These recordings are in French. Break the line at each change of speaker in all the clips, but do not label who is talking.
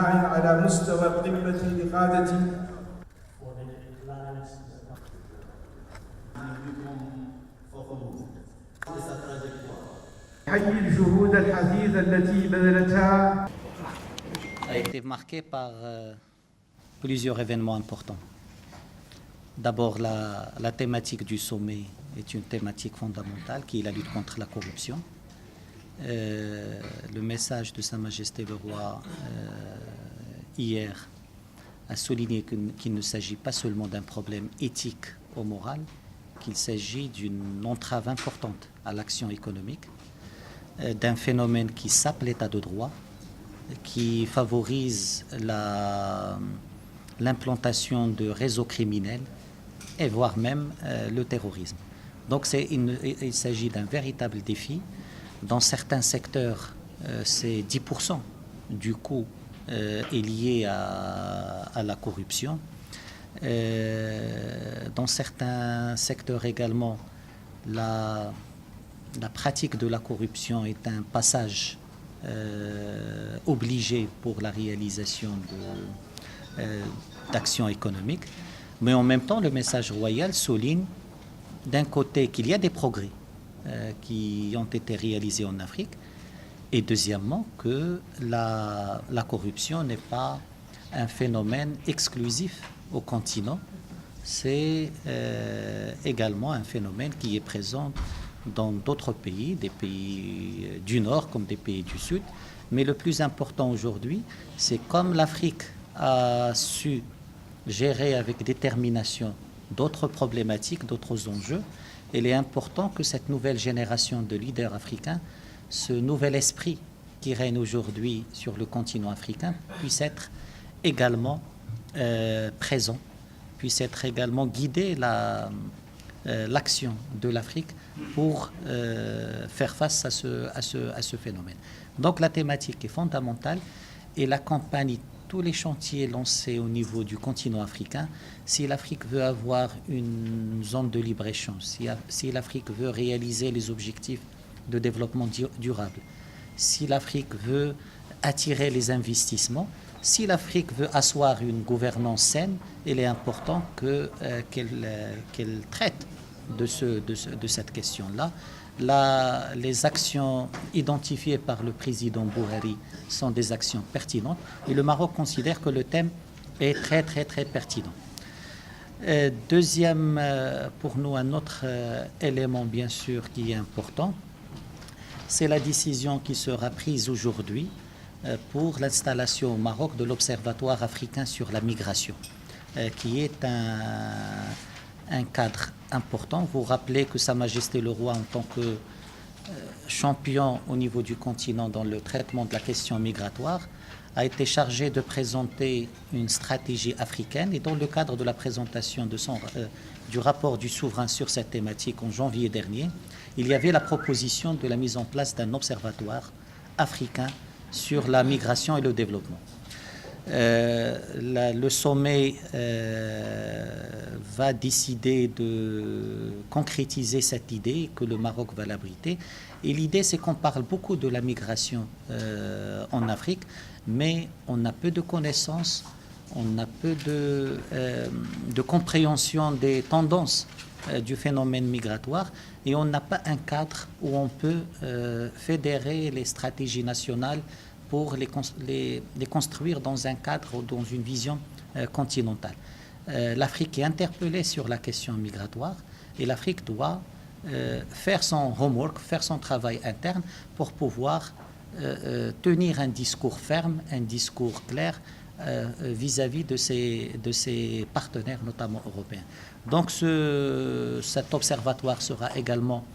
على مستوى قمة الإقادة حي الجهود الحثيثة التي بذلتها
a été marqué par plusieurs événements importants. D'abord, la thématique du sommet est une thématique fondamentale qui est la lutte contre la corruption. Le message de Sa Majesté le Roi hier a souligné qu'il ne s'agit pas seulement d'un problème éthique ou moral, qu'il s'agit d'une entrave importante à l'action économique, d'un phénomène qui sape l'état de droit, qui favorise l'implantation de réseaux criminels et voire même le terrorisme. Donc il s'agit d'un véritable défi. Dans certains secteurs, c'est 10% du coût est lié à la corruption. Dans certains secteurs également, la pratique de la corruption est un passage obligé pour la réalisation d'actions économiques. Mais en même temps, le message royal souligne d'un côté qu'il y a des progrès qui ont été réalisés en Afrique, et deuxièmement que la corruption n'est pas un phénomène exclusif au continent, c'est également un phénomène qui est présent dans d'autres pays, des pays du Nord comme des pays du Sud. Mais le plus important aujourd'hui, c'est comme l'Afrique a su gérer avec détermination d'autres problématiques, d'autres enjeux, il est important que cette nouvelle génération de leaders africains, ce nouvel esprit qui règne aujourd'hui sur le continent africain, puisse être également présent, puisse être également guidé l'action de l'Afrique pour faire face à ce phénomène. Donc la thématique est fondamentale et la campagne, tous les chantiers lancés au niveau du continent africain, si l'Afrique veut avoir une zone de libre-échange, si l'Afrique veut réaliser les objectifs de développement durable, si l'Afrique veut attirer les investissements, si l'Afrique veut asseoir une gouvernance saine, il est important qu'elle traite de cette question-là. Les actions identifiées par le président Bouhari sont des actions pertinentes et le Maroc considère que le thème est très très très pertinent. Deuxième, pour nous, un autre élément bien sûr qui est important, c'est la décision qui sera prise aujourd'hui pour l'installation au Maroc de l'Observatoire africain sur la migration, qui est un cadre important. Vous rappelez que Sa Majesté le Roi, en tant que champion au niveau du continent dans le traitement de la question migratoire, a été chargé de présenter une stratégie africaine. Et dans le cadre de la présentation du rapport du souverain sur cette thématique en janvier dernier, il y avait la proposition de la mise en place d'un observatoire africain sur la migration et le développement. Le sommet va décider de concrétiser cette idée, que le Maroc va l'abriter. Et l'idée, c'est qu'on parle beaucoup de la migration en Afrique, mais on a peu de connaissances, on a peu de compréhension des tendances du phénomène migratoire, et on n'a pas un cadre où on peut fédérer les stratégies nationales pour les construire dans un cadre ou dans une vision continentale. L'Afrique est interpellée sur la question migratoire et l'Afrique doit faire son homework, faire son travail interne pour pouvoir tenir un discours ferme, un discours clair vis-à-vis de ses partenaires, notamment européens. Donc cet observatoire sera également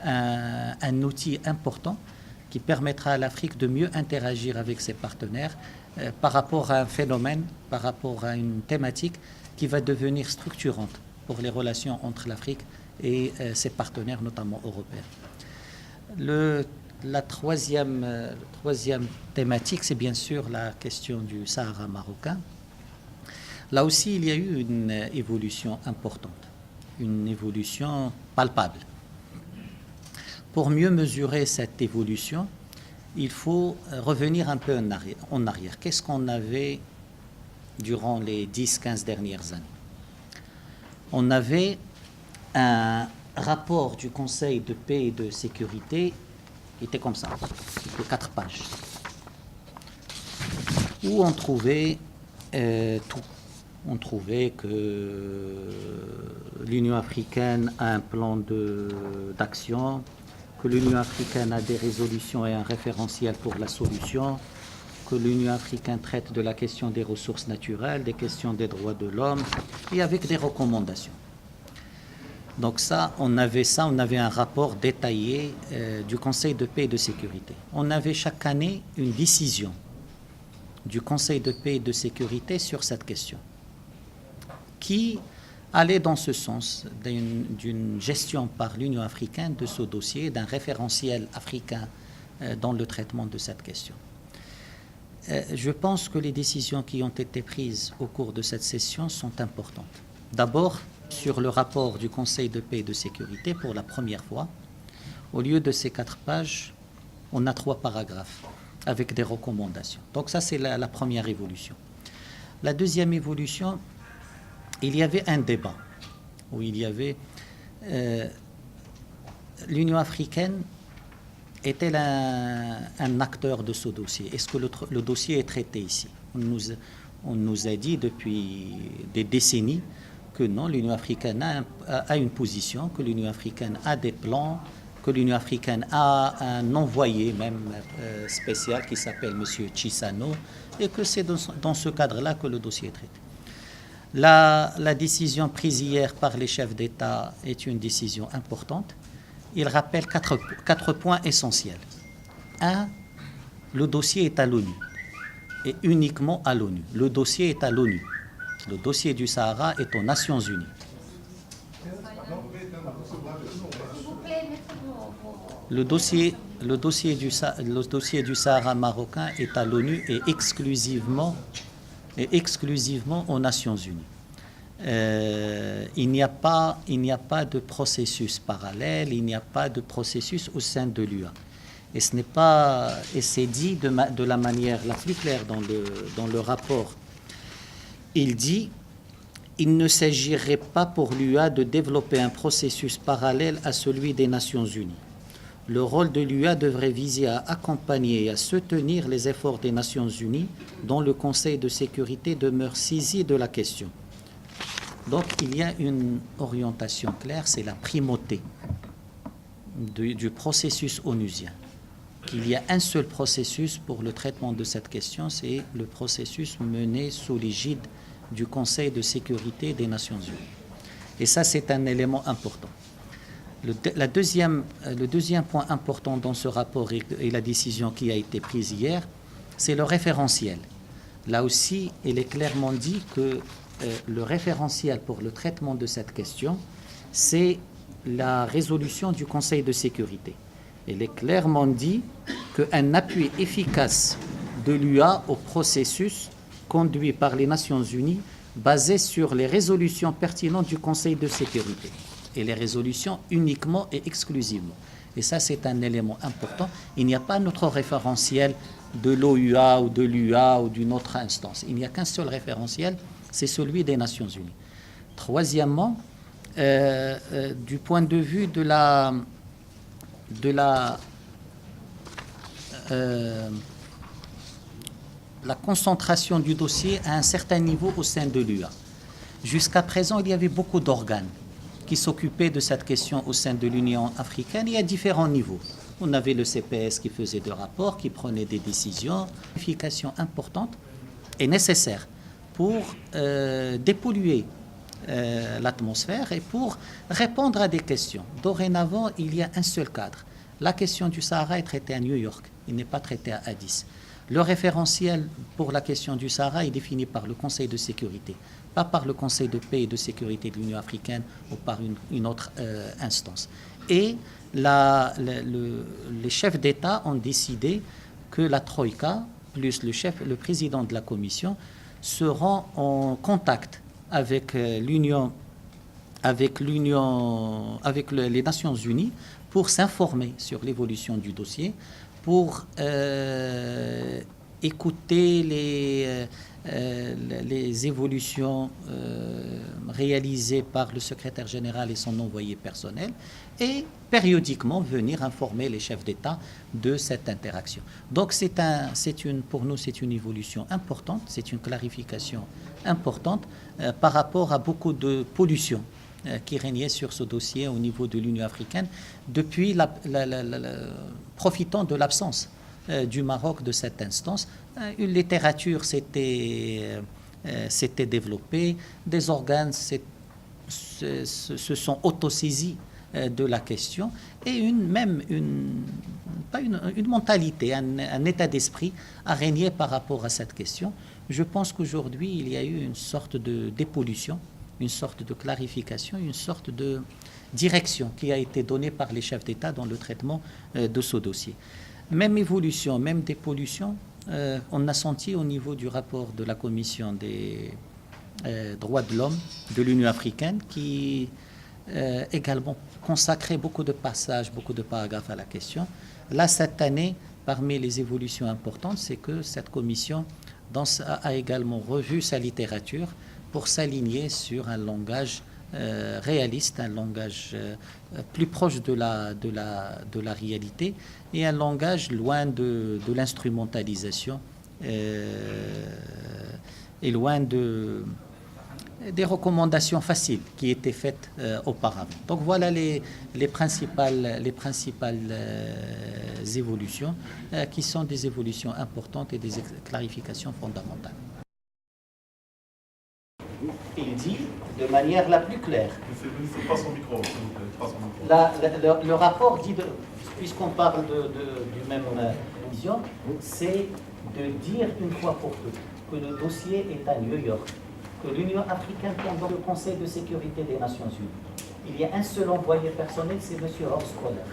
un outil important qui permettra à l'Afrique de mieux interagir avec ses partenaires par rapport à un phénomène, par rapport à une thématique qui va devenir structurante pour les relations entre l'Afrique et ses partenaires, notamment européens. La troisième thématique, c'est bien sûr la question du Sahara marocain. Là aussi, il y a eu une évolution importante, une évolution palpable. Pour mieux mesurer cette évolution, il faut revenir un peu en arrière. Qu'est-ce qu'on avait durant les 10-15 dernières années? On avait un rapport du Conseil de paix et de sécurité qui était comme ça, de 4 pages, où on trouvait tout. On trouvait que l'Union africaine a un plan d'action, que l'Union africaine a des résolutions et un référentiel pour la solution, que l'Union africaine traite de la question des ressources naturelles, des questions des droits de l'homme, et avec des recommandations. Donc on avait un rapport détaillé du Conseil de paix et de sécurité. On avait chaque année une décision du Conseil de paix et de sécurité sur cette question, qui allait dans ce sens d'une gestion par l'Union africaine de ce dossier, d'un référentiel africain dans le traitement de cette question. Je pense que les décisions qui ont été prises au cours de cette session sont importantes. D'abord, sur le rapport du Conseil de paix et de sécurité, pour la première fois, au lieu de ces 4 pages, on a 3 paragraphes avec des recommandations. Donc ça, c'est la première évolution. La deuxième évolution, il y avait un débat où il y avait l'Union africaine est-elle un acteur de ce dossier? Est-ce que le dossier est traité ici? On nous a dit depuis des décennies que non, l'Union africaine a une position, que l'Union africaine a des plans, que l'Union africaine a un envoyé même spécial qui s'appelle M. Chissano, et que c'est dans ce cadre-là que le dossier est traité. La décision prise hier par les chefs d'État est une décision importante. Il rappelle 4 points essentiels. 1, le dossier est à l'ONU, et uniquement à l'ONU. Le dossier est à l'ONU. Le dossier du Sahara est aux Nations Unies. Le dossier du Sahara marocain est à l'ONU et exclusivement aux Nations Unies. Il n'y a pas de processus parallèle, il n'y a pas de processus au sein de l'UA. Et c'est dit de la manière la plus claire dans le rapport. Il dit: il ne s'agirait pas pour l'UA de développer un processus parallèle à celui des Nations Unies. Le rôle de l'UA devrait viser à accompagner et à soutenir les efforts des Nations Unies, dont le Conseil de sécurité demeure saisi de la question. Donc il y a une orientation claire, c'est la primauté du processus onusien. Il y a un seul processus pour le traitement de cette question, c'est le processus mené sous l'égide du Conseil de sécurité des Nations Unies. Et ça, c'est un élément important. Le deuxième point important dans ce rapport et la décision qui a été prise hier, c'est le référentiel. Là aussi, il est clairement dit que le référentiel pour le traitement de cette question, c'est la résolution du Conseil de sécurité. Il est clairement dit qu'un appui efficace de l'UA au processus conduit par les Nations Unies basé sur les résolutions pertinentes du Conseil de sécurité. Et les résolutions uniquement et exclusivement. Et ça, c'est un élément important. Il n'y a pas notre référentiel de l'OUA ou de l'UA ou d'une autre instance. Il n'y a qu'un seul référentiel, c'est celui des Nations Unies. Troisièmement, du point de vue de la concentration du dossier à un certain niveau au sein de l'UA. Jusqu'à présent, il y avait beaucoup d'organes qui s'occupaient de cette question au sein de l'Union africaine et à différents niveaux. On avait le CPS qui faisait des rapports, qui prenait des décisions. Une vérification importante est nécessaire pour dépolluer l'atmosphère et pour répondre à des questions. Dorénavant, il y a un seul cadre. La question du Sahara est traitée à New York, il n'est pas traité à Addis. Le référentiel pour la question du Sahara est défini par le Conseil de sécurité, pas par le Conseil de paix et de sécurité de l'Union africaine ou par une autre instance. Et les chefs d'État ont décidé que la Troïka, plus le président de la Commission, seront en contact avec les Nations Unies pour s'informer sur l'évolution du dossier, pour écouter les évolutions réalisées par le secrétaire général et son envoyé personnel et périodiquement venir informer les chefs d'État de cette interaction. Donc pour nous, c'est une évolution importante, c'est une clarification importante par rapport à beaucoup de pollution qui régnait sur ce dossier au niveau de l'Union africaine depuis profitant de l'absence du Maroc de cette instance. Une littérature s'était développée, des organes se sont autosaisis de la question et une mentalité, un état d'esprit a régné par rapport à cette question. Je pense qu'aujourd'hui, il y a eu une sorte de dépollution, une sorte de clarification, une sorte de direction qui a été donnée par les chefs d'État dans le traitement de ce dossier. Même évolution, même dépollution, on a senti au niveau du rapport de la Commission des droits de l'homme de l'Union africaine qui également consacrait beaucoup de passages, beaucoup de paragraphes à la question. Là, cette année, parmi les évolutions importantes, c'est que cette commission a également revu sa littérature pour s'aligner sur un langage réaliste, un langage plus proche de la réalité et un langage loin de l'instrumentalisation et loin des recommandations faciles qui étaient faites auparavant. Donc voilà les principales évolutions qui sont des évolutions importantes et des clarifications fondamentales. Il dit de manière la plus claire.
Pas son micro, s'il vous plaît.
Le rapport dit, puisqu'on parle du même vision, c'est de dire une fois pour toutes que le dossier est à New York, que l'Union africaine pendant le Conseil de sécurité des Nations Unies. Il y a un seul envoyé personnel, c'est M. Horst Kohler.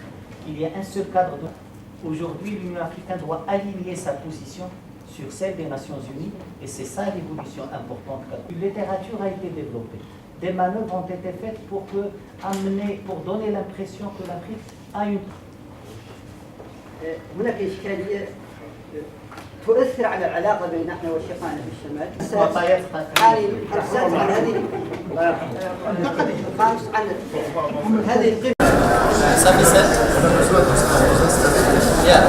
Il y a un seul cadre. Aujourd'hui, l'Union africaine doit aligner sa position sur celle des Nations Unies, et c'est ça l'évolution importante. Une littérature a été développée. Des manœuvres ont été faites pour donner l'impression que l'Afrique a une...
هناك إشكالية تؤثر على العلاقة بين احنا وشقائنا في الشمال. حرصت عن هذه الخامس عن هذه القمة.
Ça fait 7. Yeah.